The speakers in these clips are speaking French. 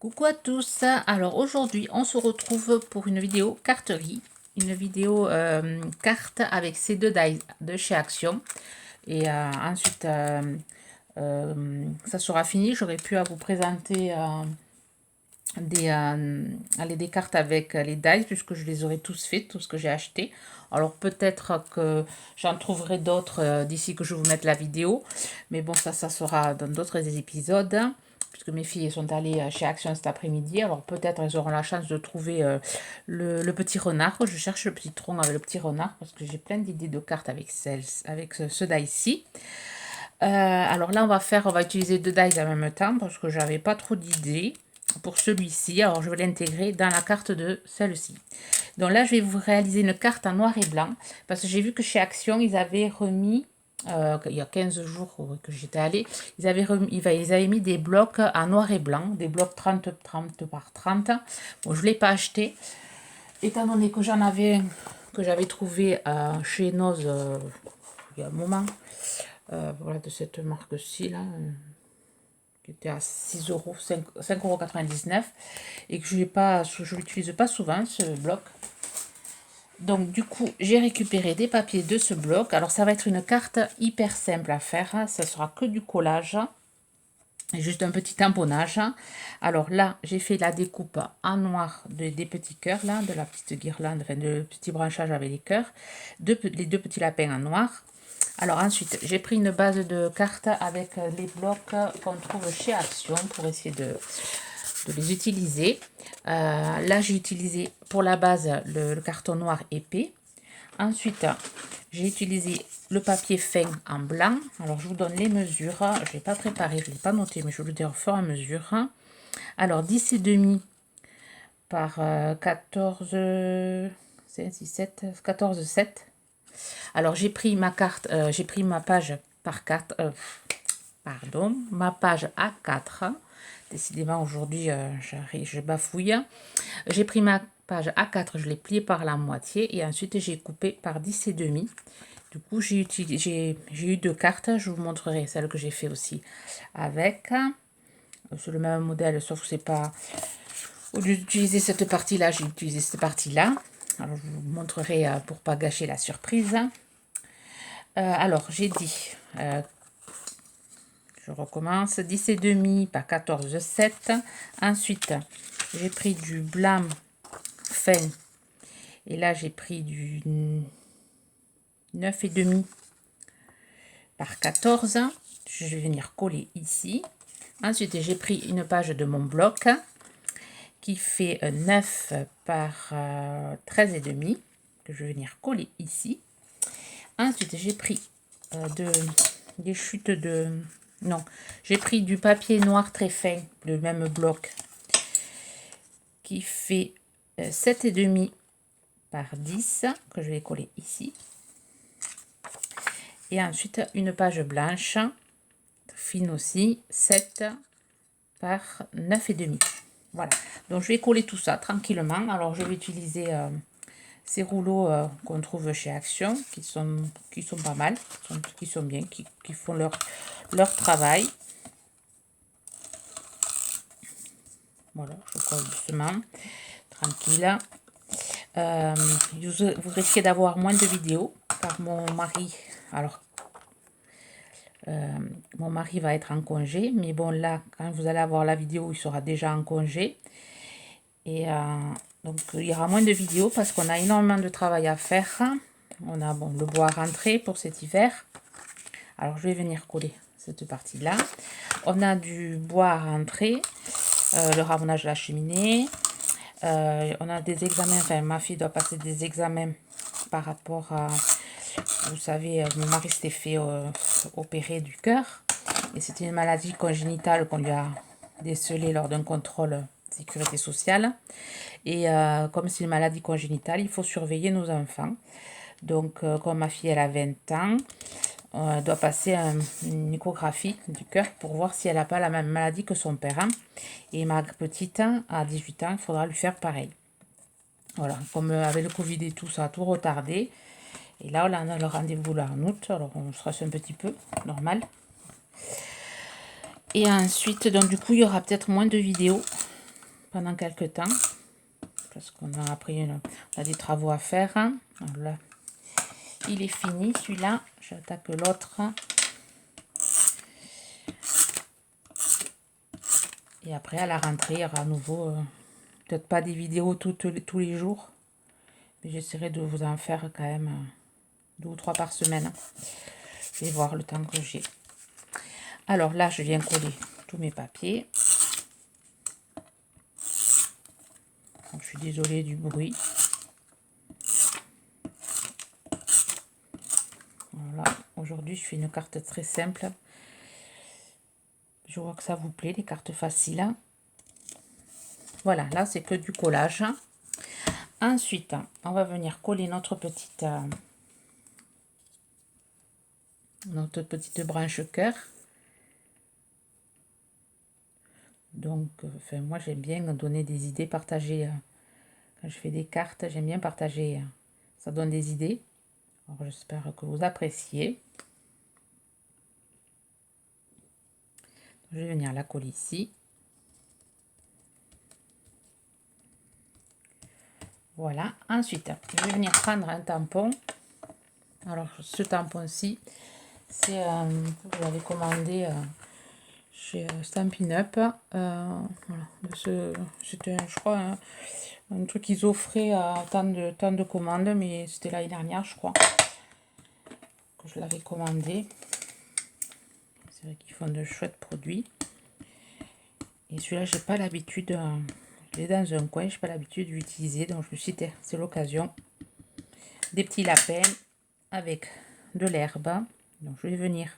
Coucou à tous, alors aujourd'hui on se retrouve pour une vidéo carterie, une vidéo carte avec ces deux dies de chez Action et ensuite ça sera fini. J'aurais pu à vous présenter des cartes avec les dies puisque je les aurai tous fait, tout ce que j'ai acheté. Alors peut-être que j'en trouverai d'autres d'ici que je vous mette la vidéo, mais bon ça sera dans d'autres épisodes puisque mes filles sont allées chez Action cet après-midi. Alors peut-être elles auront la chance de trouver le petit renard. Je cherche le petit tronc avec le petit renard parce que j'ai plein d'idées de cartes avec ce die-ci. Alors là on va utiliser deux dies en même temps parce que j'avais pas trop d'idées pour celui-ci. Alors je vais l'intégrer dans la carte de celle-ci. Donc là je vais vous réaliser une carte en noir et blanc parce que j'ai vu que chez Action ils avaient remis il y a 15 jours que j'étais allée, ils avaient mis des blocs en noir et blanc, des blocs 30 par 30. Bon, je ne l'ai pas acheté, étant donné que j'avais trouvé chez Noz il y a un moment, voilà, de cette marque-ci, là, qui était à 6 euros, 5,99 € et que je l'utilise pas souvent, ce bloc. Donc du coup, j'ai récupéré des papiers de ce bloc. Alors ça va être une carte hyper simple à faire. Ça sera que du collage. Et juste un petit tamponnage. Alors là, j'ai fait la découpe en noir des petits cœurs, là, de la petite guirlande, enfin de petit branchage avec les cœurs. Les deux petits lapins en noir. Alors ensuite, j'ai pris une base de cartes avec les blocs qu'on trouve chez Action pour essayer de les utiliser. Là, j'ai utilisé pour la base le carton noir épais. Ensuite, j'ai utilisé le papier fin en blanc. Alors, je vous donne les mesures. Je ne l'ai pas préparé, je ne l'ai pas noté, mais je vous le dis au fur et à mesure. Alors, 10,5 par 14, 7, 7. Alors, j'ai pris ma carte, j'ai pris ma page par 4, pardon, ma page A4. Décidément, aujourd'hui, je bafouille. J'ai pris ma page A4, je l'ai pliée par la moitié et ensuite j'ai coupé par 10,5. Du coup, j'ai eu deux cartes. Je vous montrerai celle que j'ai fait aussi avec. C'est le même modèle, sauf que c'est pas... Au lieu d'utiliser cette partie-là, j'ai utilisé cette partie-là. Alors, je vous montrerai pour pas gâcher la surprise. Alors, j'ai dit... je recommence. 10,5 par 14,7. Ensuite, j'ai pris du blanc fin. Et là, j'ai pris du 9,5 par 14. Je vais venir coller ici. Ensuite, j'ai pris une page de mon bloc qui fait 9 par 13,5 que je vais venir coller ici. Ensuite, j'ai pris des chutes de... Non, j'ai pris du papier noir très fin, le même bloc, qui fait 7,5 par 10 que je vais coller ici. Et ensuite, une page blanche, fine aussi, 7 par 9,5. Voilà, donc je vais coller tout ça tranquillement. Alors, je vais utiliser ces rouleaux qu'on trouve chez Action, qui sont pas mal, qui sont bien, qui font leur travail. Voilà, je colle doucement, tranquille. Vous risquez d'avoir moins de vidéos, car mon mari... Alors, mon mari va être en congé, mais bon là, quand vous allez avoir la vidéo, il sera déjà en congé. Et donc, il y aura moins de vidéos parce qu'on a énormément de travail à faire. On a le bois à rentrer pour cet hiver. Alors, je vais venir coller cette partie-là. On a du bois à rentrer, le ramonage de la cheminée. On a des examens, enfin, ma fille doit passer des examens par rapport à... Vous savez, mon mari s'était fait opérer du cœur. Et c'était une maladie congénitale qu'on lui a décelée lors d'un contrôle sécurité sociale. Et comme c'est une maladie congénitale, il faut surveiller nos enfants. Donc, comme ma fille, elle a 20 ans, elle doit passer une échographie du cœur pour voir si elle n'a pas la même maladie que son père. Et ma petite, à 18 ans, il faudra lui faire pareil. Voilà, comme avec le Covid et tout, ça a tout retardé. Et là, on a le rendez-vous là en août, alors on stresse un petit peu, normal. Et ensuite, donc du coup, il y aura peut-être moins de vidéos pendant quelques temps. Parce qu'on a appris, on a des travaux à faire. Alors là, il est fini celui-là. J'attaque l'autre. Et après, à la rentrée, il y aura à nouveau, peut-être pas des vidéos tous les jours. Mais j'essaierai de vous en faire quand même 2 ou 3 par semaine. Je vais voir le temps que j'ai. Alors là, je viens coller tous mes papiers. Donc, je suis désolée du bruit. Voilà, aujourd'hui, je fais une carte très simple. Je vois que ça vous plaît, les cartes faciles. Voilà, là, c'est que du collage. Ensuite, on va venir coller notre petite branche cœur. Donc, enfin, moi, j'aime bien donner des idées, partager. Quand je fais des cartes, j'aime bien partager. Ça donne des idées. Alors, j'espère que vous appréciez. Je vais venir la coller ici. Voilà. Ensuite, je vais venir prendre un tampon. Alors, ce tampon-ci, c'est que j'avais commandé chez Stampin' Up. Voilà. C'était, je crois, un truc qu'ils offraient à tant de commandes, mais c'était l'année dernière, je crois, que je l'avais commandé. C'est vrai qu'ils font de chouettes produits. Et celui-là, j'ai pas l'habitude, je l'ai dans un coin, j'ai pas l'habitude d'utiliser, donc je me suis dit, c'est l'occasion. Des petits lapins avec de l'herbe. Donc je vais venir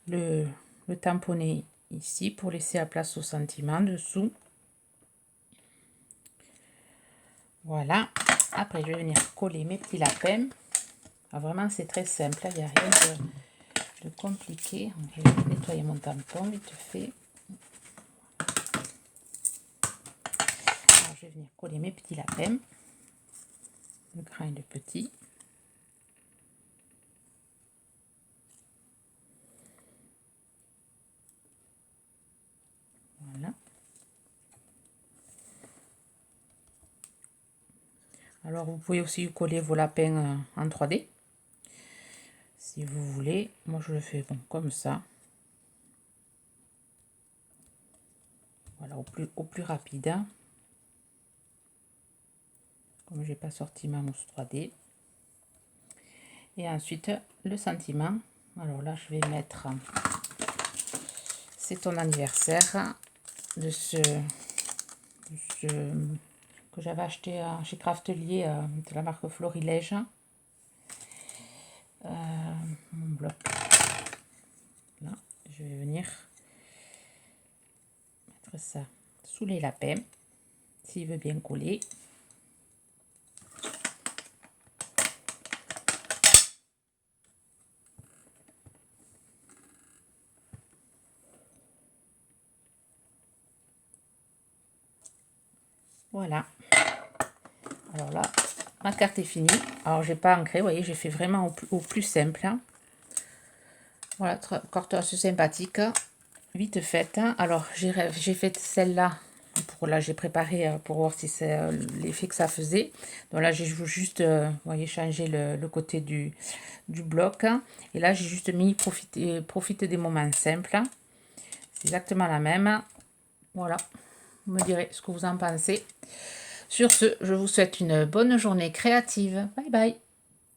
le tamponner ici pour laisser la place au sentiment dessous. Voilà. Après, je vais venir coller mes petits lapins. Alors, vraiment, c'est très simple. Il n'y a rien de compliqué. Je vais nettoyer mon tampon vite fait. Alors, je vais venir coller mes petits lapins. Le grand et le petit. Voilà. Alors, vous pouvez aussi coller vos lapins en 3D. Si vous voulez. Moi, je le fais bon, comme ça. Voilà, au plus rapide. Comme j'ai pas sorti ma mousse 3D. Et ensuite, le sentiment. Alors là, je vais mettre c'est ton anniversaire de ce que j'avais acheté chez Craftelier de la marque Florilège. Mon bloc. Là, je vais venir mettre ça sous les lapins, s'il veut bien coller. Voilà. Alors là, ma carte est finie. Alors, j'ai pas ancré, vous voyez, j'ai fait vraiment au plus simple. Voilà, carte assez sympathique, vite faite. Alors, j'ai fait celle-là. Là, j'ai préparé pour voir si c'est l'effet que ça faisait. Donc là, j'ai juste, vous voyez, changé le côté du bloc. Et là, j'ai juste mis profiter des moments simples. C'est exactement la même. Voilà, vous me direz ce que vous en pensez. Sur ce, je vous souhaite une bonne journée créative. Bye bye.